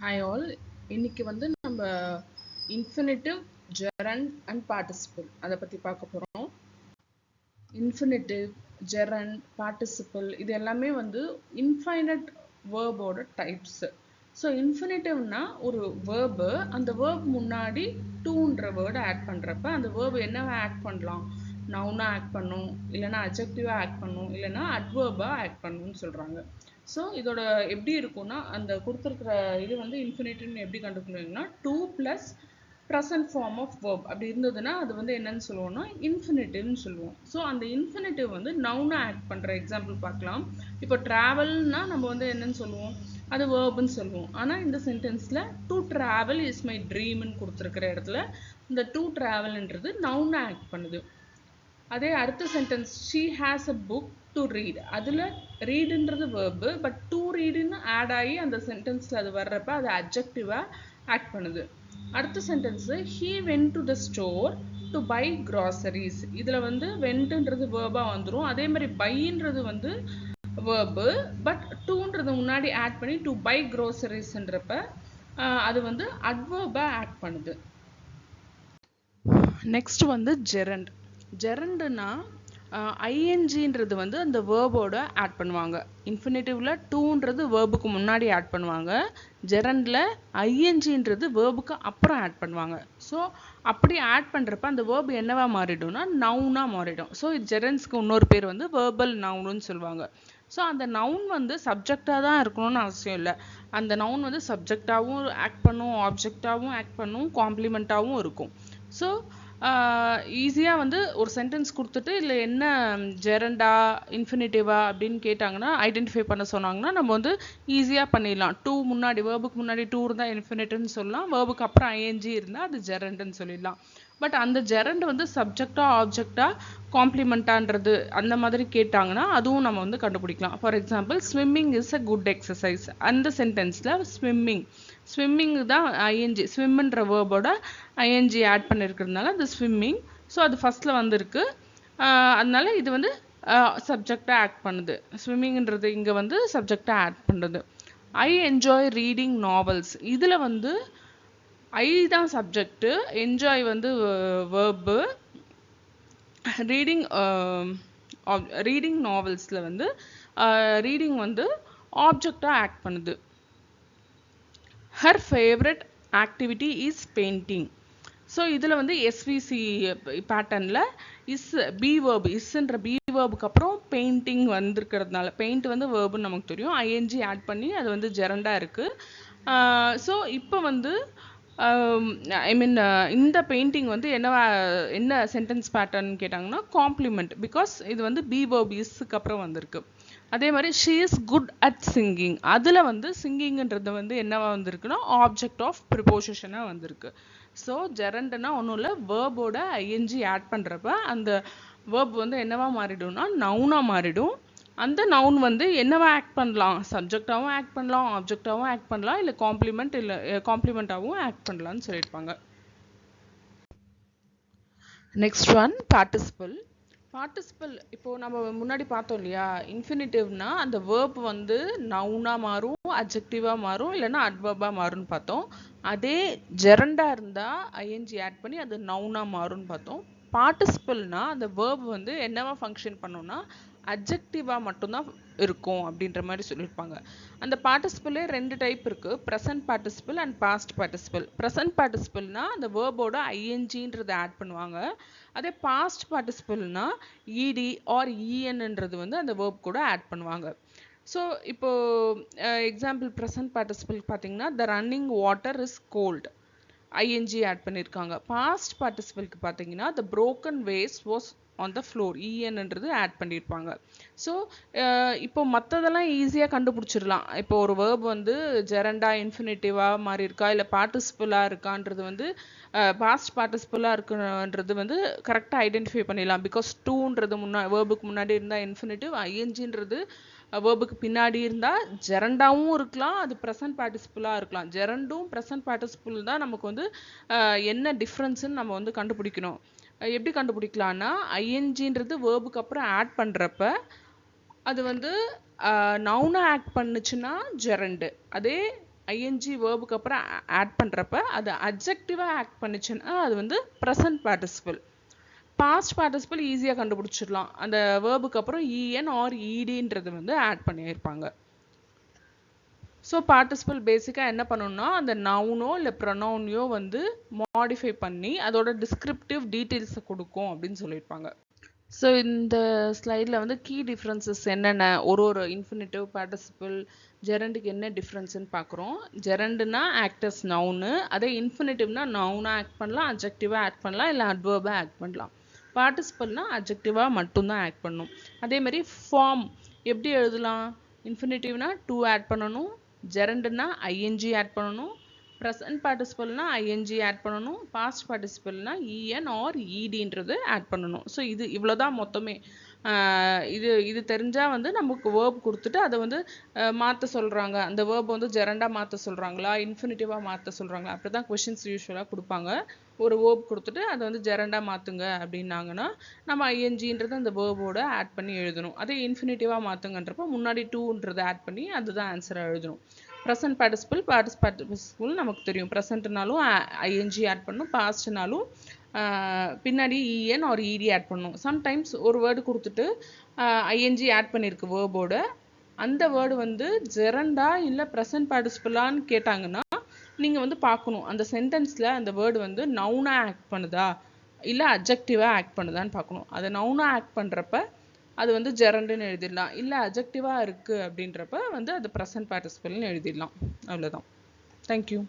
Hi all. இன்னைக்கு வந்து நம்ம இன்ஃபினிட்டிவ், ஜெரண்ட் அண்ட் பார்ட்டிசிபிள் அதை பற்றி பார்க்க போகிறோம். இன்ஃபினிட்டிவ், ஜெரண்ட், பார்ட்டிசிபிள் இது எல்லாமே வந்து இன்ஃபைனட் வேர்போட டைப்ஸ். ஸோ இன்ஃபினிட்டிவ்னா ஒரு வேர்பு, அந்த வேர்ப் முன்னாடி டூன்ற வேர்டை ஆட் பண்ணுறப்ப அந்த வேர்பு என்னவா ஆட் பண்ணலாம்? நவுனாக ஆட் பண்ணும், இல்லைனா அட்ஜெக்டிவாக ஆட் பண்ணும், இல்லைனா அட்வர்பாக ஆட் பண்ணணும்னு சொல்கிறாங்க. ஸோ இதோட எப்படி இருக்கும்னா, அந்த கொடுத்துருக்குற இது வந்து இன்ஃபினிட்டிவ்னு எப்படி கண்டுபிடிக்கணும்னா 2 + ப்ரெசன்ட் ஃபார்ம் ஆஃப் வேர்ப் அப்படி இருந்ததுன்னா அது வந்து என்னன்னு சொல்லுவோம்னா இன்ஃபினிட்டிவ்னு சொல்லுவோம். ஸோ அந்த இன்ஃபினிட்டிவ் வந்து நவுனை ஆட் பண்ணுற எக்ஸாம்பிள் பார்க்கலாம். இப்போ ட்ராவல்னா நம்ம வந்து என்னன்னு சொல்லுவோம், அது வேர்புன்னு சொல்லுவோம். ஆனால் இந்த சென்டென்ஸில் டு ட்ராவல் இஸ் மை ட்ரீம்னு கொடுத்துருக்கிற இடத்துல இந்த டு ட்ராவல்ன்றது நவுனை ஆட் பண்ணுது. அதே அடுத்த sentence she has a book to read, அதில் ரீடுன்றது வேர்பு, பட் டு ரீடுன்னு ஆட் ஆகி அந்த சென்டென்ஸில் அது வர்றப்ப அது அட்ஜெக்டிவாக ஆக்ட் பண்ணுது. அடுத்த sentence he went to the store to buy groceries, இதில் வந்து வென்ட்ன்றது வேர்பாக வந்துடும். அதே மாதிரி பைன்றது வந்து வேர்பு, பட் டூன்றது முன்னாடி ஆட் பண்ணி டு பை க்ரோசரிஸ்ன்றப்ப அது வந்து அட்வர்பாக ஆக்ட் பண்ணுது. நெக்ஸ்ட் வந்து ஜெரண்ட். ஜெரண்டுனா ஐஎன்ஜின்றது வந்து அந்த வேர்போட ஆட் பண்ணுவாங்க. இன்ஃபினிட்டிவ்ல டூன்றது வேர்புக்கு முன்னாடி ஆட் பண்ணுவாங்க. ஜெரண்டில் ஐஎன்ஜின்றது வேர்புக்கு அப்புறம் ஆட் பண்ணுவாங்க. ஸோ அப்படி ஆட் பண்ணுறப்ப அந்த வேர்பு என்னவா மாறிடும்னா நவுனாக மாறிடும். ஸோ ஜெரண்ட்ஸ்க்கு இன்னொரு பேர் வந்து வேர்பல் நவுன்னு சொல்லுவாங்க. ஸோ அந்த நவுன் வந்து சப்ஜெக்டாக தான் இருக்கணும்னு அவசியம் இல்லை. அந்த நவுன் வந்து சப்ஜெக்டாகவும் ஆக்ட் பண்ணும், ஆப்ஜெக்டாகவும் ஆக்ட் பண்ணும், காம்ப்ளிமெண்ட்டாகவும் இருக்கும். ஸோ ஈஸியாக வந்து ஒரு சென்டென்ஸ் கொடுத்துட்டு இல்லை என்ன ஜெரண்டா இன்ஃபினிட்டிவா அப்படின்னு கேட்டாங்கன்னா ஐடென்டிஃபை பண்ண சொன்னாங்கன்னா நம்ம வந்து ஈஸியாக பண்ணிடலாம். டூ முன்னாடி வேர்புக்கு முன்னாடி டூ இருந்தால் இன்ஃபினிட்டிவ்னு சொல்லலாம், வேர்புக்கு அப்புறம் ஐஎன்ஜி இருந்தால் அது ஜெரண்டுன்னு சொல்லிடலாம். பட் அந்த ஜெரண்ட் வந்து சப்ஜெக்டா ஆப்ஜெக்டா காம்ப்ளிமெண்ட்டான்றது அந்த மாதிரி கேட்டாங்கன்னா அதுவும் நம்ம வந்து கண்டுபிடிக்கலாம். For example swimming is a good exercise, அந்த சென்டென்ஸில் ஸ்விம்மிங் தான் ஐஎன்ஜி, ஸ்விம்ன்ற வேர்போட ஐஎன்ஜி ஆட் பண்ணியிருக்கிறதுனால அது ஸ்விம்மிங். ஸோ அது ஃபஸ்ட்டில் வந்திருக்கு, அதனால இது வந்து சப்ஜெக்டாக ஆக்ட் பண்ணுது. ஸ்விம்மிங்ன்றது இங்கே வந்து சப்ஜெக்டாக ஆட் பண்ணுறது. ஐ என்ஜாய் ரீடிங் நாவல்ஸ், இதில் வந்து ஐ தான் சப்ஜெக்டு, என்ஜாய் வந்து வேர்பு. ரீடிங் நாவல்ஸில் வந்து ரீடிங் வந்து ஆப்ஜெக்டாக ஆக்ட் பண்ணுது. Her favourite activity is painting. So இதில் வந்து எஸ்விசி பேட்டர்னில் இஸ் பி வேர்பு, இஸ்ன்ற பி வேர்புக்கு அப்புறம் பெயிண்டிங் வந்திருக்கிறதுனால பெயிண்ட் வந்து வேர்புன்னு நமக்கு தெரியும், ஐஎன்ஜி ஆட் பண்ணி அது வந்து ஜெரண்டாக இருக்குது. ஸோ இப்போ வந்து ஐ மீன் இந்த பெயிண்டிங் வந்து என்ன சென்டென்ஸ் பேட்டர்ன் கேட்டாங்கன்னா காம்ப்ளிமெண்ட், பிகாஸ் இது வந்து பி வேர்ப் இஸ்க்கு அப்புறம் வந்திருக்கு. அதே மாதிரி she is good at singing, அதில் வந்து சிங்கிங்ன்றது வந்து என்னவா வந்திருக்குன்னா ஆப்ஜெக்ட் ஆஃப் ப்ரிபோசிஷனாக வந்திருக்கு. ஸோ ஜெரண்ட்னா ஒன்றும் இல்லை, வேர்போட ஐஎன்ஜி ஆட் பண்ணுறப்ப அந்த வேர்ப் வந்து என்னவா மாறிடும்னா நவுனாக மாறிடும். அந்த நவுன் வந்து என்னவா ஆக்ட் பண்ணலாம், சப்ஜெக்டாகவும் ஆக்ட் பண்ணலாம், ஆப்ஜெக்டாகவும் ஆக்ட் பண்ணலாம், இல்லை காம்ப்ளிமெண்ட்டாகவும் ஆக்ட் பண்ணலாம்னு சொல்லியிருப்பாங்க. Next one participle. இப்போ நம்ம முன்னாடி பார்த்தோம் இல்லையா, இன்ஃபினிட்டிவ்னா அந்த வேர்ப் வந்து நவுனாக மாறும், அட்ஜெக்டிவாக மாறும், இல்லைன்னா அட்வர்பாக மாறும்னு பார்த்தோம். அதே ஜெரண்டாக இருந்தால் ஐஎன்ஜி ஆட் பண்ணி அது நவுனாக மாறும்னு பார்த்தோம். பார்ட்டிசிபிள்னா அந்த வேர்ப் வந்து என்னவா ஃபங்க்ஷன் பண்ணும்னா அட்ஜெக்டிவாக மட்டும்தான் இருக்கும் அப்படின்ற மாதிரி சொல்லியிருப்பாங்க. அந்த பார்ட்டிசிபிளே 2 டைப் இருக்குது, present participle and past participle. ப்ரெசன்ட் பார்ட்டிசிபிள்னா அந்த வேர்போட ஐஎன்ஜின்றதை ஆட் பண்ணுவாங்க. அதே பாஸ்ட் பார்ட்டிசிபிள்னா இடி ஆர் இஎன்ன்றது வந்து அந்த வேர்ப் கூட ஆட் பண்ணுவாங்க. ஸோ இப்போ எக்ஸாம்பிள் ப்ரெசன்ட் பார்ட்டிசிபிள் பார்த்தீங்கன்னா the running water is cold, ING add பண்ணியிருக்காங்க. பாஸ்ட் பார்ட்டிசிபிளுக்கு பார்த்தீங்கன்னா the broken vase was on the floor, இஎன்ன்றது ஆட் பண்ணியிருப்பாங்க. ஸோ இப்போ மற்றதெல்லாம் ஈஸியாக கண்டுபிடிச்சிடலாம். இப்போ ஒரு வேர்ப் வந்து ஜெரண்டா இன்ஃபினிட்டிவாக மாறி இருக்கா இல்லை பார்ட்டிசிபிளாக இருக்கான்றது வந்து பாஸ்ட் பார்ட்டிசிபிளாக இருக்குன்றது வந்து கரெக்டாக ஐடென்டிஃபை பண்ணிடலாம். பிகாஸ் டூன்றது வேர்புக்கு முன்னாடி இருந்தால் இன்ஃபினிட்டிவ், ஐஎன்ஜின்றது வேர்புக்கு பின்னாடி இருந்தால் ஜெரண்டாவும் இருக்கலாம், அது ப்ரெசன்ட் பார்ட்டிசிபிளாக இருக்கலாம். ஜெரண்டும் ப்ரெசன்ட் பார்ட்டிசிபிள் தான் நமக்கு வந்து என்ன டிஃப்ரென்ஸுன்னு நம்ம வந்து கண்டுபிடிக்கணும். எப்படி கண்டுபிடிக்கலான்னா ஐஎன்ஜின்றது வேர்புக்கு அப்புறம் ஆட் பண்ணுறப்ப அது வந்து நவுனை ஆக்ட் பண்ணுச்சுன்னா ஜெரண்டு, அதே ஐஎன்ஜி வேர்புக்கு அப்புறம் ஆட் பண்ணுறப்ப அது அட்ஜெக்டிவாக ஆக்ட் பண்ணிச்சுன்னா அது வந்து ப்ரெசன்ட் பார்ட்டிசிபிள். பாஸ்ட் பார்ட்டிசிபிள் ஈஸியாக கண்டுபிடிச்சிடலாம். அந்த வேர்புக்கு அப்புறம் இஎன் ஆர் இடின்றது வந்து ஆட் பண்ணியிருப்பாங்க. ஸோ பார்ட்டிசிபிள் பேசிக்காக என்ன பண்ணணும்னா அந்த நவுனோ இல்லை ப்ரொனவுனையோ வந்து மாடிஃபை பண்ணி அதோட டிஸ்கிரிப்டிவ் டீட்டெயில்ஸை கொடுக்கும் அப்படின்னு சொல்லியிருப்பாங்க. ஸோ இந்த ஸ்லைடில் வந்து கீ டிஃப்ரென்சஸ் என்னென்ன, ஒரு இன்ஃபினிட்டிவ், பார்ட்டிசிபிள், ஜெரண்டுக்கு என்ன டிஃப்ரென்ஸ்னு பார்க்குறோம். ஜெரண்டுனா ஆக்டர்ஸ் நவுனு, அதே இன்ஃபினிட்டிவ்னா நவுனாக ஆக்ட் பண்ணலாம், அட்ஜெக்டிவாக ஆக்ட் பண்ணலாம், இல்லை அட்வர்பாக ஆக்ட் பண்ணலாம். பார்ட்டிசிபிள்னா அட்ஜெக்டிவாக மட்டும்தான் ஆக்ட் பண்ணணும். அதேமாதிரி ஃபார்ம் எப்படி எழுதலாம்? இன்ஃபினிட்டிவ்னா டு ஆட் பண்ணணும், ஜெரண்டுனா ஐஎன்ஜி ஆட் பண்ணணும், ப்ரெசன்ட் பார்ட்டிசிபிள்னா ஐஎன்ஜி ஆட் பண்ணணும், பாஸ்ட் பார்ட்டிசிபிள்னா இஎன் ஆர் இடின்றது ஆட் பண்ணணும். ஸோ இவ்வளோதான் மொத்தமே. இது தெரிஞ்சால் வந்து நமக்கு வேர்ப் கொடுத்துட்டு அதை வந்து மாற்ற சொல்கிறாங்க, அந்த வேர்ப் வந்து ஜெரண்டாக மாற்ற சொல்கிறாங்களா, இன்ஃபினிட்டிவாக மாற்ற சொல்கிறாங்களா, அப்படி தான் கொஷின்ஸ் யூஸ்வலாக கொடுப்பாங்க. ஒரு வேர்ப் கொடுத்துட்டு அதை வந்து ஜெரண்டாக மாற்றுங்க அப்படின்னாங்கன்னா நம்ம ஐஎன்ஜின்றது அந்த வேர்போட ஆட் பண்ணி எழுதணும். அதே இன்ஃபினிட்டிவாக மாற்றுங்கன்றப்போ முன்னாடி டூன்றதை ஆட் பண்ணி அதுதான் ஆன்சராக எழுதணும். ப்ரெசன்ட் பார்ட்டிசிபிள், பாஸ்ட் பார்ட்டிசிபிள் நமக்கு தெரியும். ப்ரெசன்ட்னாலும் ஐஎன்ஜி ஆட் பண்ணணும், பாஸ்ட்னாலும் பின்னாடி இஎன் ஆர் இடி ஆட் பண்ணணும். சம்டைம்ஸ் ஒரு வேர்டு கொடுத்துட்டு ஐஎன்ஜி ஆட் பண்ணியிருக்கு வேர்போட, அந்த வேர்டு வந்து ஜெரண்டா இல்லை ப்ரெசன்ட் பார்ட்டிசிபிளான்னு கேட்டாங்கன்னா நீங்கள் வந்து பார்க்கணும் அந்த சென்டென்ஸில் அந்த வேர்டு வந்து நவுனாக ஆக்ட் பண்ணுதா இல்லை அட்ஜெக்டிவாக ஆக்ட் பண்ணுதான்னு பார்க்கணும். அதை நவுனாக ஆக்ட் பண்ணுறப்ப அது வந்து ஜெரண்டுன்னு எழுதிடலாம், இல்லை அட்ஜெக்டிவாக இருக்குது அப்படின்றப்ப வந்து அது ப்ரெசன்ட் பார்ட்டிசிபிள்னு எழுதிடலாம். அவ்வளோதான். தேங்க்யூ.